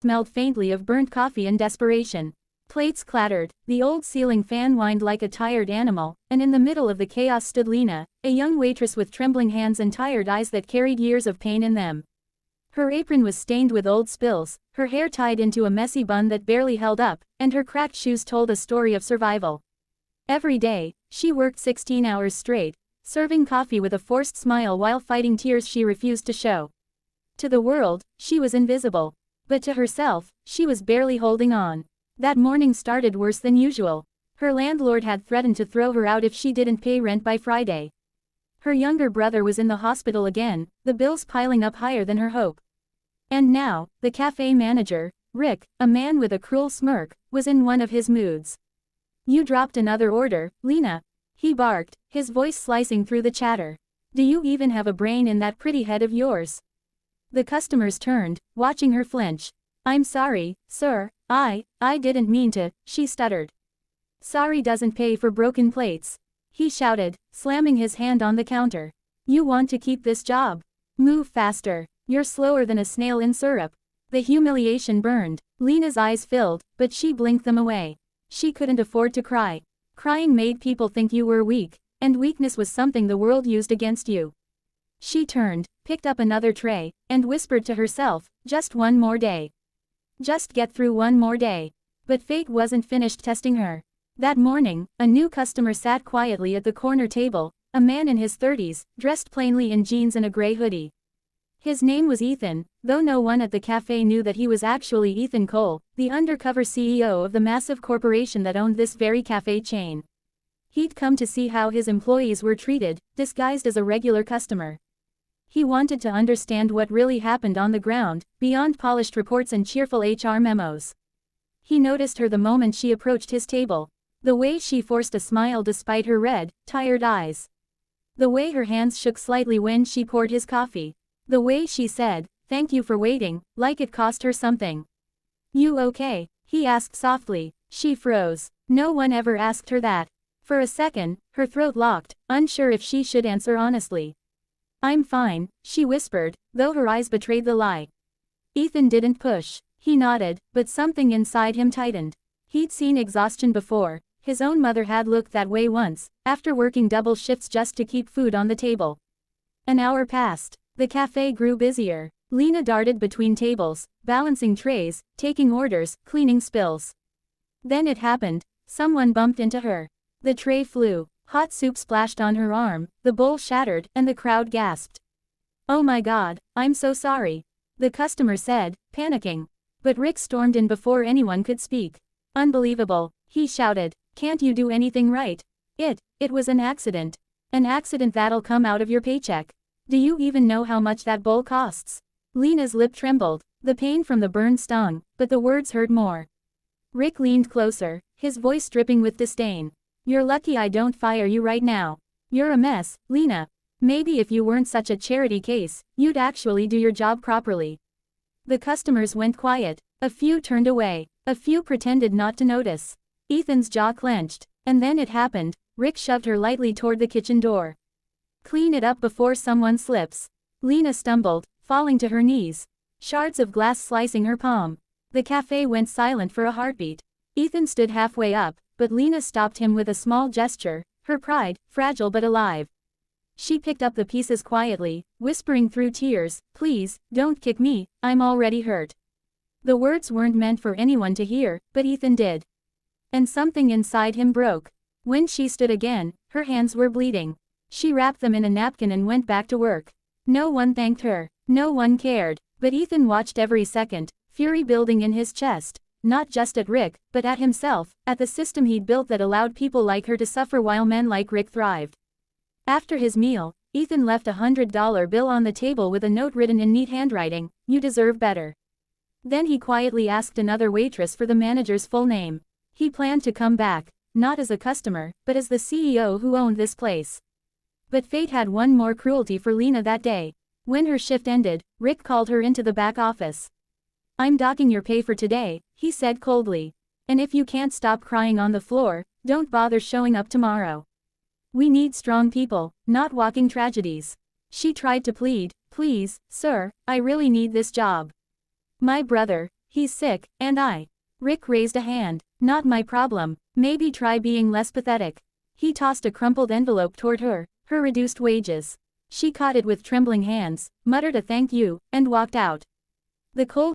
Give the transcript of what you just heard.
smelled faintly of burnt coffee and desperation. Plates clattered, the old ceiling fan whined like a tired animal, and in the middle of the chaos stood Lena, a young waitress with trembling hands and tired eyes that carried years of pain in them. Her apron was stained with old spills, her hair tied into a messy bun that barely held up, and her cracked shoes told a story of survival. Every day, she worked 16 hours straight, serving coffee with a forced smile while fighting tears she refused to show. To the world, she was invisible. But to herself, she was barely holding on. That morning started worse than usual. Her landlord had threatened to throw her out if she didn't pay rent by Friday. Her younger brother was in the hospital again, the bills piling up higher than her hope. And now, the cafe manager, Rick, a man with a cruel smirk, was in one of his moods. "You dropped another order, Lena," he barked, his voice slicing through the chatter. "Do you even have a brain in that pretty head of yours?" The customers turned, watching her flinch. "I'm sorry, sir, I didn't mean to," she stuttered. "Sorry doesn't pay for broken plates," he shouted, slamming his hand on the counter. "You want to keep this job? Move faster. You're slower than a snail in syrup." The humiliation burned. Lena's eyes filled, but she blinked them away. She couldn't afford to cry. Crying made people think you were weak, and weakness was something the world used against you. She turned, picked up another tray, and whispered to herself, "Just one more day. Just get through one more day." But fate wasn't finished testing her. That morning, a new customer sat quietly at the corner table, a man in his 30s, dressed plainly in jeans and a gray hoodie. His name was Ethan, though no one at the cafe knew that he was actually Ethan Cole, the undercover CEO of the massive corporation that owned this very cafe chain. He'd come to see how his employees were treated, disguised as a regular customer. He wanted to understand what really happened on the ground, beyond polished reports and cheerful HR memos. He noticed her the moment she approached his table. The way she forced a smile despite her red, tired eyes. The way her hands shook slightly when she poured his coffee. The way she said, "Thank you for waiting," like it cost her something. "You okay?" he asked softly. She froze. No one ever asked her that. For a second, her throat locked, unsure if she should answer honestly. "I'm fine," she whispered, though her eyes betrayed the lie. Ethan didn't push. He nodded, but something inside him tightened. He'd seen exhaustion before. His own mother had looked that way once, after working double shifts just to keep food on the table. An hour passed. The cafe grew busier. Lena darted between tables, balancing trays, taking orders, cleaning spills. Then it happened. Someone bumped into her. The tray flew. Hot soup splashed on her arm, the bowl shattered, and the crowd gasped. "Oh my God, I'm so sorry," the customer said, panicking. But Rick stormed in before anyone could speak. "Unbelievable," he shouted. "Can't you do anything right? It was an accident. An accident that'll come out of your paycheck. Do you even know how much that bowl costs?" Lena's lip trembled. The pain from the burn stung, but the words hurt more. Rick leaned closer, his voice dripping with disdain. "You're lucky I don't fire you right now. You're a mess, Lena. Maybe if you weren't such a charity case, you'd actually do your job properly." The customers went quiet. A few turned away. A few pretended not to notice. Ethan's jaw clenched. And then it happened. Rick shoved her lightly toward the kitchen door. "Clean it up before someone slips." Lena stumbled, falling to her knees. Shards of glass slicing her palm. The cafe went silent for a heartbeat. Ethan stood halfway up, but Lena stopped him with a small gesture, her pride, fragile but alive. She picked up the pieces quietly, whispering through tears, "Please, don't kick me, I'm already hurt." The words weren't meant for anyone to hear, but Ethan did. And something inside him broke. When she stood again, her hands were bleeding. She wrapped them in a napkin and went back to work. No one thanked her. No one cared. But Ethan watched every second, fury building in his chest. Not just at Rick, but at himself, at the system he'd built that allowed people like her to suffer while men like Rick thrived. After his meal, Ethan left a $100 bill on the table with a note written in neat handwriting, "You deserve better." Then he quietly asked another waitress for the manager's full name. He planned to come back, not as a customer, but as the CEO who owned this place. But fate had one more cruelty for Lena that day. When her shift ended, Rick called her into the back office. "I'm docking your pay for today," he said coldly. "And if you can't stop crying on the floor, don't bother showing up tomorrow. We need strong people, not walking tragedies." She tried to plead, "Please, sir, I really need this job. My brother, He's sick, and Rick raised a hand. Not my problem. Maybe try being less pathetic. He tossed a crumpled envelope toward her reduced wages. She caught it with trembling hands, muttered a thank you, and walked out. The cold